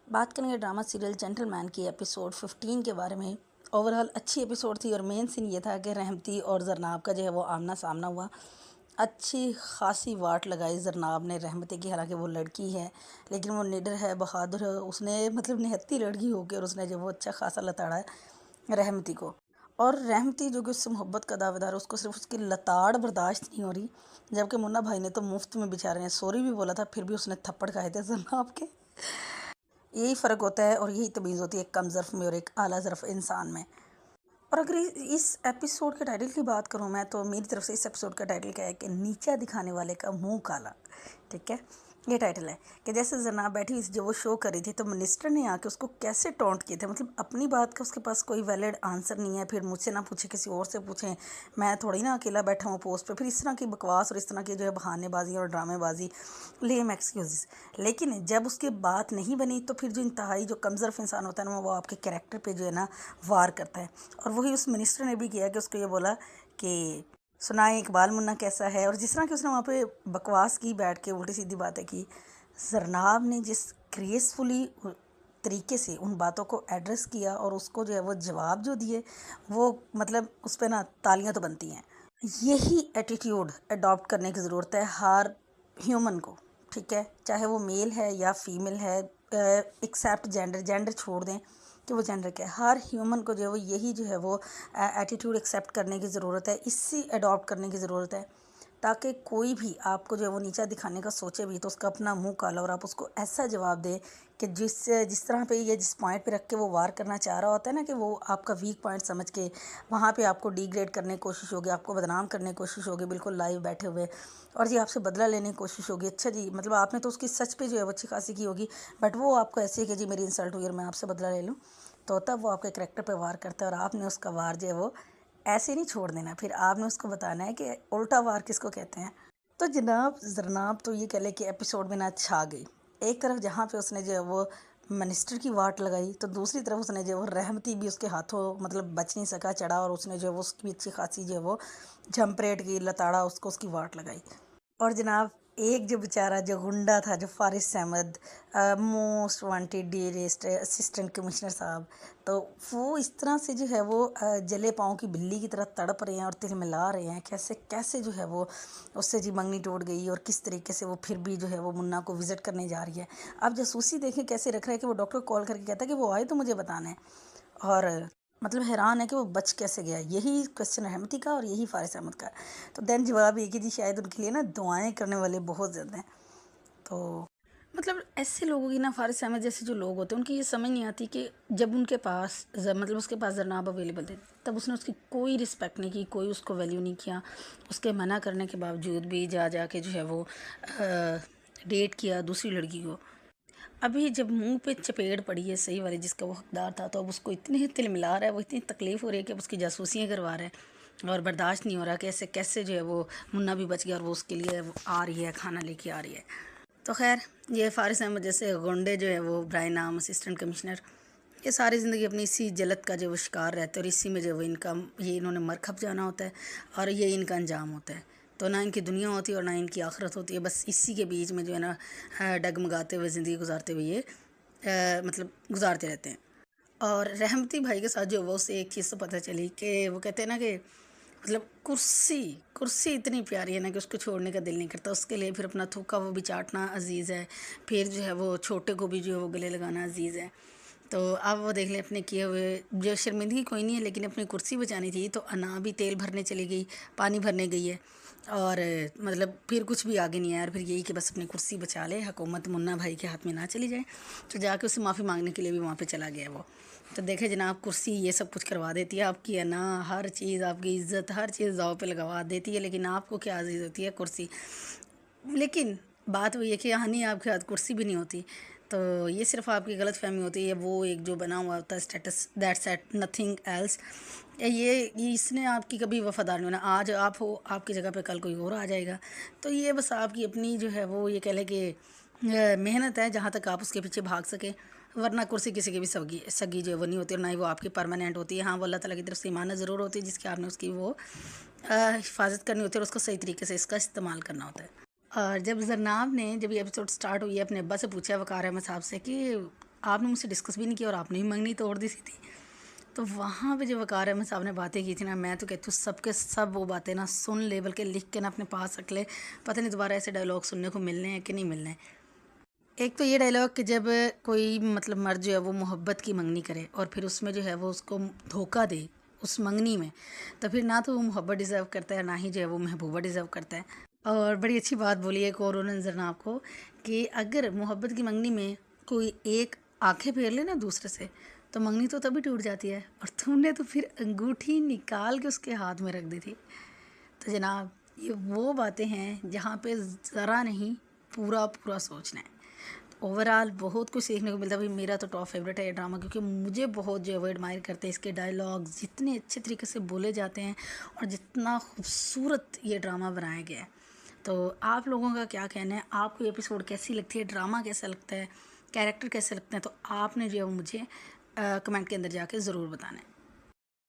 बात करेंगे drama serial gentleman की एपिसोड 15 के बारे में। ओवरऑल अच्छी एपिसोड थी और मेन सीन ये था कि रहमती और जरनाब का जो है वो आमना सामना हुआ। अच्छी खासी वाट लगाई जरनाब ने रहमती की, हालांकि वो लड़की है लेकिन वो निडर है, बहादुर है। उसने मतलब निहत्ती लड़की होकर और उसने जो वो अच्छा खासा लताड़ा है रहमती को। और रहमती जो कि उससे मोहब्बत का दावेदार है, उसको सिर्फ उसकी लताड़ बर्दाश्त नहीं हो रही। जबकि मुन्ना भाई ने तो मुफ्त में बेचारे ने सॉरी भी बोला था, फिर भी उसने थप्पड़ खाए थे जरनाब के। यही फ़र्क होता है और यही तमीज़ होती है एक कम ज़र्फ़ में और एक आला ज़र्फ़ इंसान में। और अगर इस एपिसोड के टाइटल की बात करूं मैं, तो मेरी तरफ से इस एपिसोड का टाइटल क्या है कि नीचा दिखाने वाले का मुंह काला। ठीक है, ये टाइटल है कि जैसे जनाब बैठी हुई जो वो शो कर रही थी तो मिनिस्टर ने आके उसको कैसे टोंट किए थे। मतलब अपनी बात का उसके पास कोई वैलिड आंसर नहीं है, फिर मुझसे ना पूछे किसी और से पूछें, मैं थोड़ी ना अकेला बैठा हूँ पोस्ट पे। फिर इस तरह की बकवास और इस तरह की जो है बहानेबाजी और ड्रामेबाजी, लेम एक्सक्यूज़। लेकिन जब उसकी बात नहीं बनी तो फिर जो इंतहाई जो कमज़र्फ़ इंसान होता है ना, वो आपके कैरेक्टर पे जो है ना वार करता है। और वही उस मिनिस्टर ने भी किया कि उसको ये बोला कि सुनाए इकबाल मुन्ना कैसा है। और जिस तरह की उसने वहाँ पे बकवास की, बैठ के उल्टी सीधी बातें की, जरनाब ने जिस ग्रेसफुली तरीके से उन बातों को एड्रेस किया और उसको जो है वो जवाब जो दिए, वो मतलब उस पर ना तालियां तो बनती हैं। यही एटीट्यूड अडॉप्ट करने की ज़रूरत है हर ह्यूमन को। ठीक है, चाहे वो मेल है या फीमेल है, एक्सेप्ट जेंडर, जेंडर छोड़ दें कि वो जेंडर क्या है, हर ह्यूमन को जो है वो यही जो है वो एटीट्यूड एक्सेप्ट करने की ज़रूरत है, इससे अडॉप्ट करने की ज़रूरत है। ताकि कोई भी आपको जो है वो नीचा दिखाने का सोचे भी तो उसका अपना मुंह काला और आप उसको ऐसा जवाब दें कि जिस तरह पे या जिस पॉइंट पे रख के वो वार करना चाह रहा होता है ना, कि वो आपका वीक पॉइंट समझ के वहाँ पे आपको डिग्रेड करने की कोशिश होगी, आपको बदनाम करने की कोशिश होगी बिल्कुल लाइव बैठे हुए, और जी आपसे बदला लेने की कोशिश होगी। अच्छा जी, मतलब आपने तो उसकी सच पे जो है वो अच्छी खासी की होगी, बट वो आपको ऐसे ही कि जी मेरी इंसल्ट हुई और मैं आपसे बदला ले लूँ, तो तब वो आपके करेक्टर पे वार करता है। और आपने उसका वार जो है वो ऐसे नहीं छोड़ देना, फिर आपने उसको बताना है कि उल्टा वार किसको कहते हैं। तो जनाब जरनाब तो ये कह ले कि एपिसोड में ना छा गई। एक तरफ जहाँ पे उसने जो है वो मिनिस्टर की वाट लगाई, तो दूसरी तरफ उसने जो है वो रहमती भी उसके हाथों मतलब बच नहीं सका, चढ़ा और उसने जो है वो उसकी भी अच्छी खासी जो है वो झंपरेट की, लताड़ा उसको उसकी वाट लगाई। और जनाब एक जो बेचारा जो गुंडा था, जो Faris Ahmed, most wanted dearest assistant commissioner साहब, तो वो इस तरह से जो है वो जले पाँव की बिल्ली की तरह तड़प रहे हैं और तिलमिला रहे हैं कैसे कैसे जो है वो उससे जी मंगनी टूट गई और किस तरीके से वो फिर भी जो है वो मुन्ना को विज़िट करने जा रही है। अब जासूसी देखें कैसे रख रहा है कि वो डॉक्टर को कॉल करके कहता है कि वो आए तो मुझे बताना है। और मतलब हैरान है कि वो बच कैसे गया। यही क्वेश्चन है रहमती का और यही फारिस अहमद का। तो देन जवाब ये कि जी शायद उनके लिए ना दुआएं करने वाले बहुत ज़्यादा हैं। तो मतलब ऐसे लोगों की ना, फारिस अहमद जैसे जो लोग होते हैं उनकी ये समझ नहीं आती कि जब उनके पास मतलब उसके पास जरनाब अवेलेबल थे तब उसने उसकी कोई रिस्पेक्ट नहीं की, कोई उसको वैल्यू नहीं किया। उसके मना करने के बावजूद भी जा जा के जो है वो डेट किया दूसरी लड़की को। अभी जब मुंह पे चपेट पड़ी है सही वाली जिसका वो हकदार था, तो अब उसको इतने तिलमिला रहा है, वो इतनी तकलीफ़ हो रही है कि अब उसकी जासूसियाँ करवा रहा है और बर्दाश्त नहीं हो रहा कि ऐसे कैसे जो है वो मुन्ना भी बच गया और वो उसके लिए वो आ रही है, खाना लेके आ रही है। तो खैर ये फारिस अहमद जैसे गुंडे जो है वो ब्राय नाम असिस्टेंट कमिश्नर, ये सारी ज़िंदगी अपनी इसी जलत का जो वो शिकार रहते हैं और इसी में जो वो इनका ये इन्होंने मर खप जाना होता है और ये इनका अंजाम होता है। तो ना इनकी दुनिया होती है और ना इनकी आखिरत होती है, बस इसी के बीच में जो है ना डगमगाते हुए ज़िंदगी गुजारते हुए ये मतलब गुजारते रहते हैं। और रहमती भाई के साथ जो वो उसे एक चीज़ तो पता चली कि वो कहते हैं ना कि मतलब कुर्सी कुर्सी इतनी प्यारी है ना कि उसको छोड़ने का दिल नहीं करता। उसके लिए फिर अपना थूका वो भी चाटना अजीज़ है, फिर जो है वो छोटे को भी जो है वो गले लगाना अजीज़ है। तो अब वो देख लें अपने किए हुए, जो शर्मिंदगी कोई नहीं है लेकिन अपनी कुर्सी बचानी थी तो अना भी तेल भरने चली गई, पानी भरने गई है और मतलब फिर कुछ भी आगे नहीं आया। और फिर यही कि बस अपनी कुर्सी बचा ले, हुकूमत मुन्ना भाई के हाथ में ना चली जाए। तो जाके उससे माफ़ी मांगने के लिए भी वहाँ पे चला गया वो। तो देखे जनाब कुर्सी ये सब कुछ करवा देती है आपकी, है ना, हर चीज़ आपकी इज्जत हर चीज़ दाव पे लगवा देती है, लेकिन आपको क्या अजीज़ होती है कुर्सी। लेकिन बात वही है कि यहाँ नहीं, आपके हाथ कुर्सी भी नहीं होती। तो ये सिर्फ आपकी गलत फहमी होती है, वो एक जो बना हुआ होता है status, that's it nothing else. ये इसने आपकी कभी वफादार नहीं होना। आज आप हो, आपकी जगह पे कल कोई और आ जाएगा। तो ये बस आपकी अपनी जो है वो ये कह लें कि मेहनत है जहाँ तक आप उसके पीछे भाग सकें, वरना कुर्सी किसी की भी सगी सगी जो है वो नहीं होती और ना ही वो आपकी परमानेंट होती है। हाँ, वो अल्लाह ताला की तरफ से ईमानत ज़रूर होती है जिसकी आपने उसकी वो हिफाजत करनी होती है और उसको सही तरीके से इसका इस्तेमाल करना होता है। और जब जरनाब ने जब ये एपिसोड स्टार्ट हुई है अपने अब्बा से पूछा वकार अहमद साहब से कि آپ نے مجھ سے ڈسکس بھی نہیں کیا اور آپ نے بھی منگنی توڑ دی تھی. تو وہاں پہ جو وقار احمد صاحب نے باتیں کی تھی نا، میں تو کہتی ہوں سب کے سب وہ باتیں نا سن لے، بلکہ لکھ کے نا اپنے پاس رکھ لے. پتہ نہیں دوبارہ ایسے ڈائلاگ سننے کو ملنے ہیں کہ نہیں ملنے ہیں. ایک تو یہ ڈائلاگ کہ جب کوئی مطلب مرد جو ہے وہ محبت کی منگنی کرے اور پھر اس میں جو ہے وہ اس کو دھوکہ دے اس منگنی میں، تو پھر نہ تو وہ محبت ڈیزرو کرتا ہے، نہ ہی جو ہے وہ محبوبہ ڈیزرو کرتا ہے. اور بڑی اچھی بات بولی ہے ایک اور انہوں نے جناب کو کہ اگر محبت کی منگنی میں کوئی ایک آنکھیں پھیر لے نا دوسرے سے تو منگنی تو تبھی ٹوٹ جاتی ہے، اور تم نے تو پھر انگوٹھی نکال کے اس کے ہاتھ میں رکھ دی تھی. تو جناب یہ وہ باتیں ہیں جہاں پہ ذرا نہیں پورا پورا سوچنا ہے. اوورآل بہت کچھ سیکھنے کو ملتا ہے. میرا تو ٹاپ فیوریٹ ہے یہ ڈرامہ، کیونکہ مجھے بہت جو ہے وہ ایڈمائر کرتے ہیں. اس کے ڈائلاگز جتنے اچھے طریقے سے بولے جاتے ہیں اور جتنا خوبصورت یہ ڈرامہ بنایا گیا ہے. تو آپ لوگوں کا کیا کہنا ہے؟ آپ کو یہ ایپیسوڈ کیسی لگتی ہے، ڈرامہ کیسا لگتا ہے، کیریکٹر کیسے لگتے ہیں؟ تو آپ نے جو ہے مجھے کمنٹ کے اندر جا کے ضرور بتانا ہے.